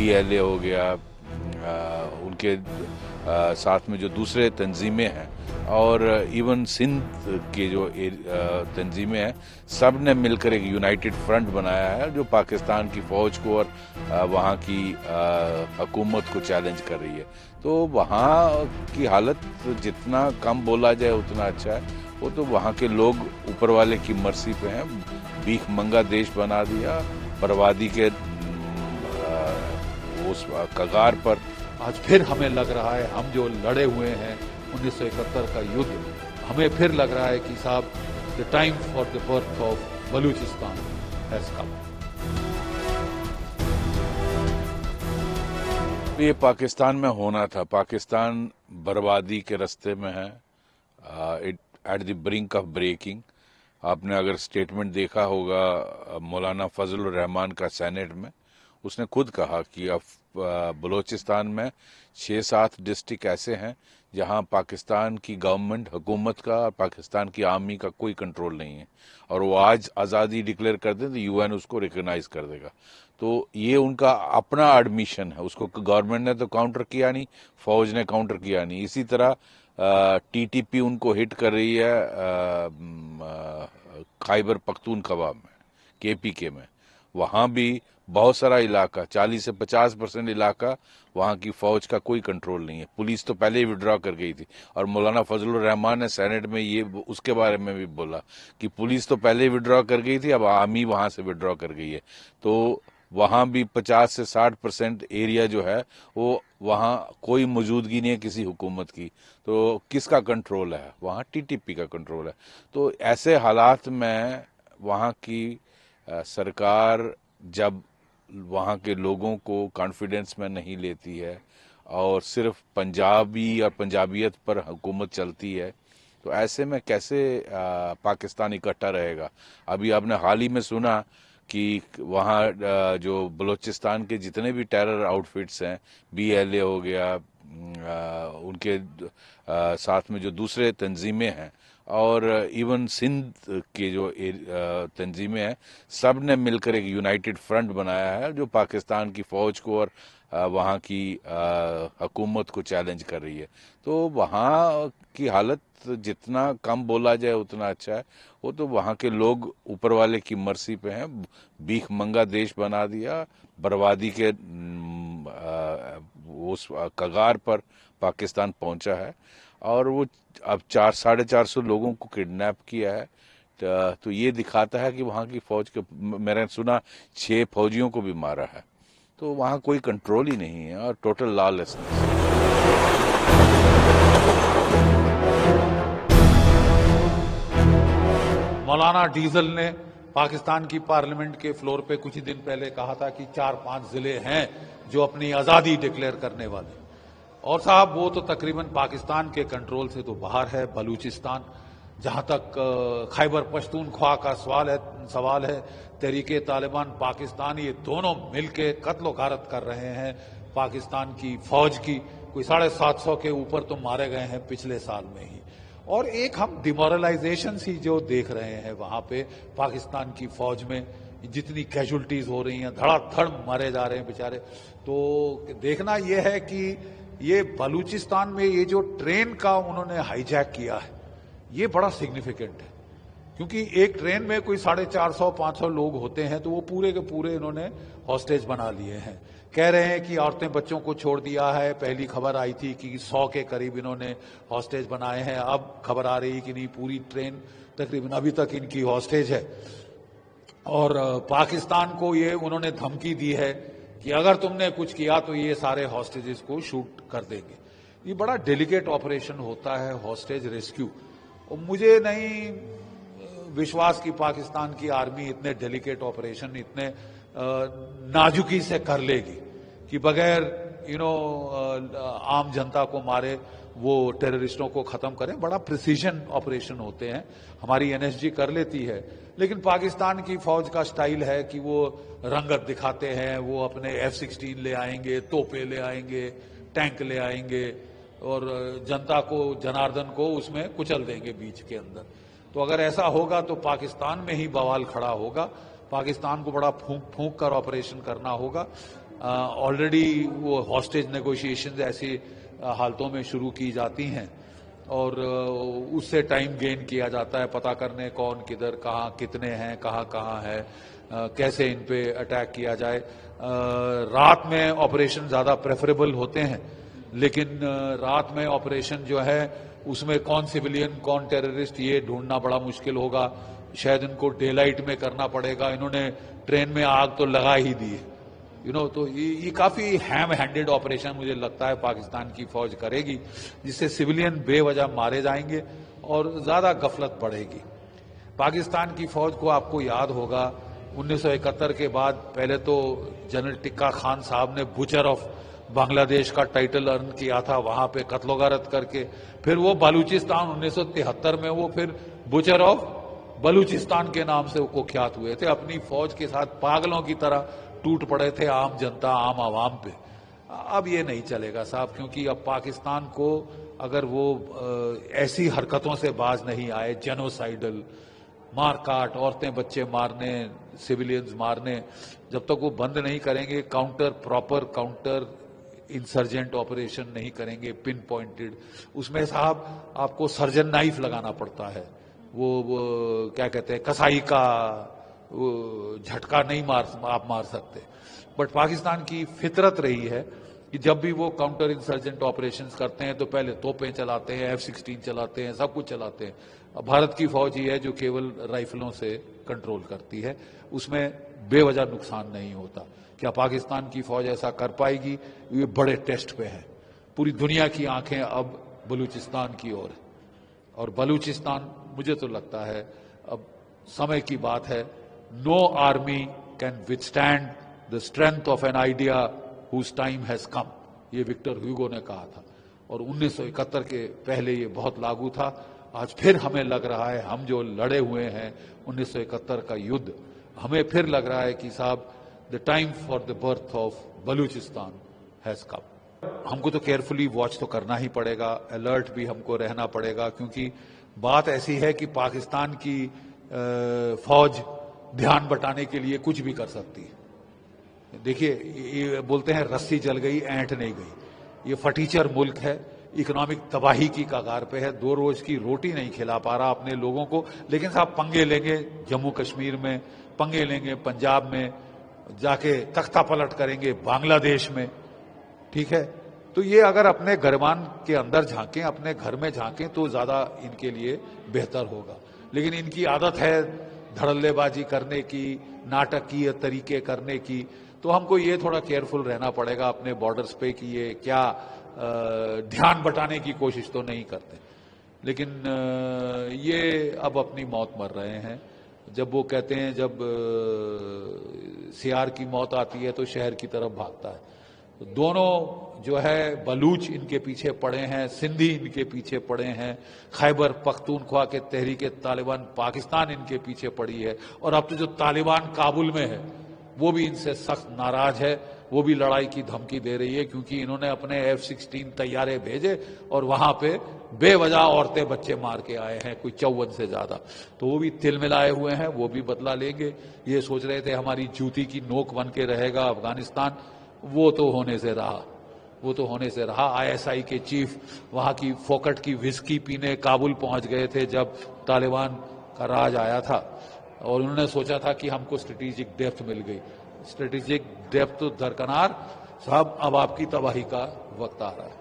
BLA हो गया, उनके साथ में जो दूसरे तंजीमें हैं और इवन सिंध के जो तंजीमें हैं, सब ने मिलकर एक यूनाइटेड फ्रंट बनाया है जो पाकिस्तान की फ़ौज को और वहाँ की हुकूमत को चैलेंज कर रही है। तो वहाँ की हालत जितना कम बोला जाए उतना अच्छा है। वो तो वहाँ के लोग ऊपर वाले की मर्जी पे हैं। भीख मंगा देश बना दिया, बर्बादी के उस कगार पर। आज फिर हमें लग रहा है, हम जो लड़े हुए हैं 1971 का युद्ध, हमें फिर लग रहा है कि साहब the time for the birth of Balochistan has come. ये पाकिस्तान में होना था। पाकिस्तान बर्बादी के रास्ते में है, it at the brink of breaking. आपने अगर स्टेटमेंट देखा होगा मौलाना फजलुर रहमान का सेनेट में, उसने खुद कहा कि अब बलूचिस्तान में 6-7 डिस्ट्रिक्ट ऐसे हैं जहां पाकिस्तान की गवर्नमेंट, हुकूमत का, पाकिस्तान की आर्मी का कोई कंट्रोल नहीं है, और वो आज आज़ादी डिक्लेयर कर दें तो UN उसको रिकॉग्नाइज कर देगा। तो ये उनका अपना एडमिशन है, उसको गवर्नमेंट ने तो काउंटर किया नहीं, फौज ने काउंटर किया नहीं। इसी तरह TTP उनको हिट कर रही है खैबर पख्तूनख्वा में, KPK में। वहाँ भी बहुत सारा इलाका, 40 से 50% इलाका, वहाँ की फौज का कोई कंट्रोल नहीं है। पुलिस तो पहले ही विड्रॉ कर गई थी, और मौलाना फजलुर रहमान ने सेनेट में ये उसके बारे में भी बोला कि पुलिस तो पहले ही विड्रॉ कर गई थी, अब आर्मी वहाँ से विड्रॉ कर गई है। तो वहाँ भी 50 से 60% एरिया जो है वो, वहाँ कोई मौजूदगी नहीं है किसी हुकूमत की। तो किसका कंट्रोल है? वहाँ TTP का कंट्रोल है। तो ऐसे हालात में वहाँ की सरकार जब वहाँ के लोगों को कॉन्फिडेंस में नहीं लेती है और सिर्फ पंजाबी और पंजाबियत पर हुकूमत चलती है, तो ऐसे में कैसे पाकिस्तान इकट्ठा रहेगा? अभी आपने हाल ही में सुना कि वहाँ जो बलूचिस्तान के जितने भी टेरर आउटफिट्स हैं, BLA हो गया, उनके साथ में जो दूसरे तंजीमें हैं और इवन सिंध के जो तंजीमें हैं, सब ने मिलकर एक यूनाइटेड फ्रंट बनाया है जो पाकिस्तान की फ़ौज को और वहाँ की हुकूमत को चैलेंज कर रही है। तो वहाँ की हालत जितना कम बोला जाए उतना अच्छा है। वो तो वहाँ के लोग ऊपर वाले की मर्जी पे हैं। भीख मंगा देश बना दिया, बर्बादी के उस कगार पर पाकिस्तान पहुंचा है, और वो अब 400-450 लोगों को किडनैप किया है। तो ये दिखाता है कि वहाँ की फौज के, मैंने सुना 6 फौजियों को भी मारा है। तो वहाँ कोई कंट्रोल ही नहीं है और टोटल लॉलेसनेस। मौलाना डीजल ने पाकिस्तान की पार्लियामेंट के फ्लोर पे कुछ ही दिन पहले कहा था कि 4-5 जिले हैं जो अपनी आजादी डिक्लेयर करने वाले, और साहब वो तो तकरीबन पाकिस्तान के कंट्रोल से तो बाहर है। बलूचिस्तान, जहां तक खैबर पख्तूनख्वा का सवाल है, तहरीके तालिबान पाकिस्तान, ये दोनों मिलके कत्लो गारत कर रहे हैं पाकिस्तान की फौज की। कोई 750 के ऊपर तो मारे गए हैं पिछले साल में ही। और एक हम डिमोरलाइजेशन सी जो देख रहे हैं वहां पे पाकिस्तान की फौज में, जितनी कैजुअल्टीज हो रही हैं, धड़ाधड़ मारे जा रहे हैं बेचारे। तो देखना यह है कि ये बलूचिस्तान में ये जो ट्रेन का उन्होंने हाईजैक किया है, ये बड़ा सिग्निफिकेंट है, क्योंकि एक ट्रेन में कोई 450-500 लोग होते हैं, तो वो पूरे के पूरे इन्होंने हॉस्टेज बना लिए हैं। कह रहे हैं कि औरतें बच्चों को छोड़ दिया है। पहली खबर आई थी कि 100 के करीब इन्होंने हॉस्टेज बनाए हैं। अब खबर आ रही कि नहीं, पूरी ट्रेन तकरीबन अभी तक इनकी हॉस्टेज है। और पाकिस्तान को ये उन्होंने धमकी दी है कि अगर तुमने कुछ किया तो ये सारे हॉस्टेजेस को शूट कर देंगे। ये बड़ा डेलिकेट ऑपरेशन होता है हॉस्टेज रेस्क्यू, और मुझे नहीं विश्वास कि पाकिस्तान की आर्मी इतने डेलिकेट ऑपरेशन इतने नाजुकी से कर लेगी कि बगैर आम जनता को मारे वो टेररिस्टों को खत्म करें। बड़ा प्रिसीजन ऑपरेशन होते हैं, हमारी NSG कर लेती है, लेकिन पाकिस्तान की फौज का स्टाइल है कि वो रंगत दिखाते हैं। वो अपने F-16 ले आएंगे, तोपे ले आएंगे, टैंक ले आएंगे, और जनता को, जनार्दन को उसमें कुचल देंगे बीच के अंदर। तो अगर ऐसा होगा तो पाकिस्तान में ही बवाल खड़ा होगा। पाकिस्तान को बड़ा फूंक फूंक कर ऑपरेशन करना होगा। ऑलरेडी वो हॉस्टेज नेगोशिएशंस ऐसी हालतों में शुरू की जाती हैं और उससे टाइम गेन किया जाता है, पता करने कौन किधर कहाँ कितने हैं, कहाँ है, कैसे इन पे अटैक किया जाए। रात में ऑपरेशन ज़्यादा प्रेफरेबल होते हैं, लेकिन रात में ऑपरेशन जो है उसमें कौन सिविलियन कौन टेररिस्ट ये ढूंढना बड़ा मुश्किल होगा। शायद इनको डे लाइट में करना पड़ेगा। इन्होंने ट्रेन में आग तो लगा ही दी है, तो ये काफी हैम हैंडेड ऑपरेशन मुझे लगता है पाकिस्तान की फौज करेगी, जिससे सिविलियन बेवजह मारे जाएंगे और ज्यादा गफलत बढ़ेगी। पाकिस्तान की फौज को आपको याद होगा 1971 के बाद पहले तो जनरल टिक्का खान साहब ने बुचर ऑफ बांग्लादेश का टाइटल अर्न किया था, वहां पे कत्लोगारत करके। फिर वो बलूचिस्तान 1973 में वो फिर बुचर ऑफ बलूचिस्तान के नाम से वो ख्यात हुए थे। अपनी फौज के साथ पागलों की तरह टूट पड़े थे आम जनता आम आवाम पे। अब ये नहीं चलेगा साहब, क्योंकि अब पाकिस्तान को अगर वो ऐसी हरकतों से बाज नहीं आए, जेनोसाइडल मारकाट, औरतें बच्चे मारने, सिविलियंस मारने, जब तक वो बंद नहीं करेंगे, प्रॉपर काउंटर इंसर्जेंट ऑपरेशन नहीं करेंगे पिन पॉइंटेड, उसमें साहब आपको सर्जन नाइफ लगाना पड़ता है। वो क्या कहते हैं, कसाई का झटका नहीं आप मार सकते। बट पाकिस्तान की फितरत रही है कि जब भी वो काउंटर इंसर्जेंट ऑपरेशंस करते हैं तो पहले तोपें चलाते हैं, F-16 चलाते हैं, सब कुछ चलाते हैं। अब भारत की फौज ही है जो केवल राइफलों से कंट्रोल करती है, उसमें बेवजह नुकसान नहीं होता। क्या पाकिस्तान की फौज ऐसा कर पाएगी? ये बड़े टेस्ट पे है। पूरी दुनिया की आंखें अब बलूचिस्तान की ओर है, और बलूचिस्तान मुझे तो लगता है अब समय की बात है। No army can withstand the strength of an idea whose time has come, ये विक्टर ह्यूगो ने कहा था, और 1971 के पहले ये बहुत लागू था। आज फिर हमें लग रहा है, हम जो लड़े हुए हैं 1971 का युद्ध, हमें फिर लग रहा है कि साहब the time for the birth of Balochistan has come. हमको तो केयरफुली वॉच तो करना ही पड़ेगा, अलर्ट भी हमको रहना पड़ेगा, क्योंकि बात ऐसी है कि पाकिस्तान की फौज ध्यान बटाने के लिए कुछ भी कर सकती है। देखिए, ये बोलते हैं रस्सी जल गई ऐंठ नहीं गई। ये फटीचर मुल्क है, इकोनॉमिक तबाही की कगार पे है, 2 रोज की रोटी नहीं खिला पा रहा अपने लोगों को, लेकिन साहब पंगे लेंगे जम्मू कश्मीर में, पंगे लेंगे पंजाब में, जाके तख्ता पलट करेंगे बांग्लादेश में, ठीक है। तो ये अगर अपने गरमान के अंदर झांकें, अपने घर में झांकें, तो ज्यादा इनके लिए बेहतर होगा। लेकिन इनकी आदत है धड़ल्लेबाजी करने की, नाटकीय तरीके करने की, तो हमको ये थोड़ा केयरफुल रहना पड़ेगा अपने बॉर्डर्स पे कि ये क्या ध्यान बटाने की कोशिश तो नहीं करते। लेकिन ये अब अपनी मौत मर रहे हैं। जब वो कहते हैं जब सियार की मौत आती है तो शहर की तरफ भागता है। तो दोनों जो है बलूच इनके पीछे पड़े हैं, सिंधी इनके पीछे पड़े हैं, खैबर पख्तूनख्वा के तहरीक तालिबान पाकिस्तान इनके पीछे पड़ी है, और अब तो जो तालिबान काबुल में है वो भी इनसे सख्त नाराज है, वो भी लड़ाई की धमकी दे रही है, क्योंकि इन्होंने अपने F-16 तैयारे भेजे और वहां पे बेवजह औरतें बच्चे मार के आए हैं, कोई 54 से ज्यादा। तो वो भी तिल मिलाए हुए हैं, वो भी बदला लेंगे। ये सोच रहे थे हमारी जूती की नोक बन के रहेगा अफगानिस्तान, वो तो होने से रहा। ISI के चीफ वहां की फोकट की विस्की पीने काबुल पहुंच गए थे जब तालिबान का राज आया था, और उन्होंने सोचा था कि हमको स्ट्रेटेजिक डेप्थ मिल गई। स्ट्रेटेजिक डेप्थ तो दरकनार साहब, अब आपकी तबाही का वक्त आ रहा है।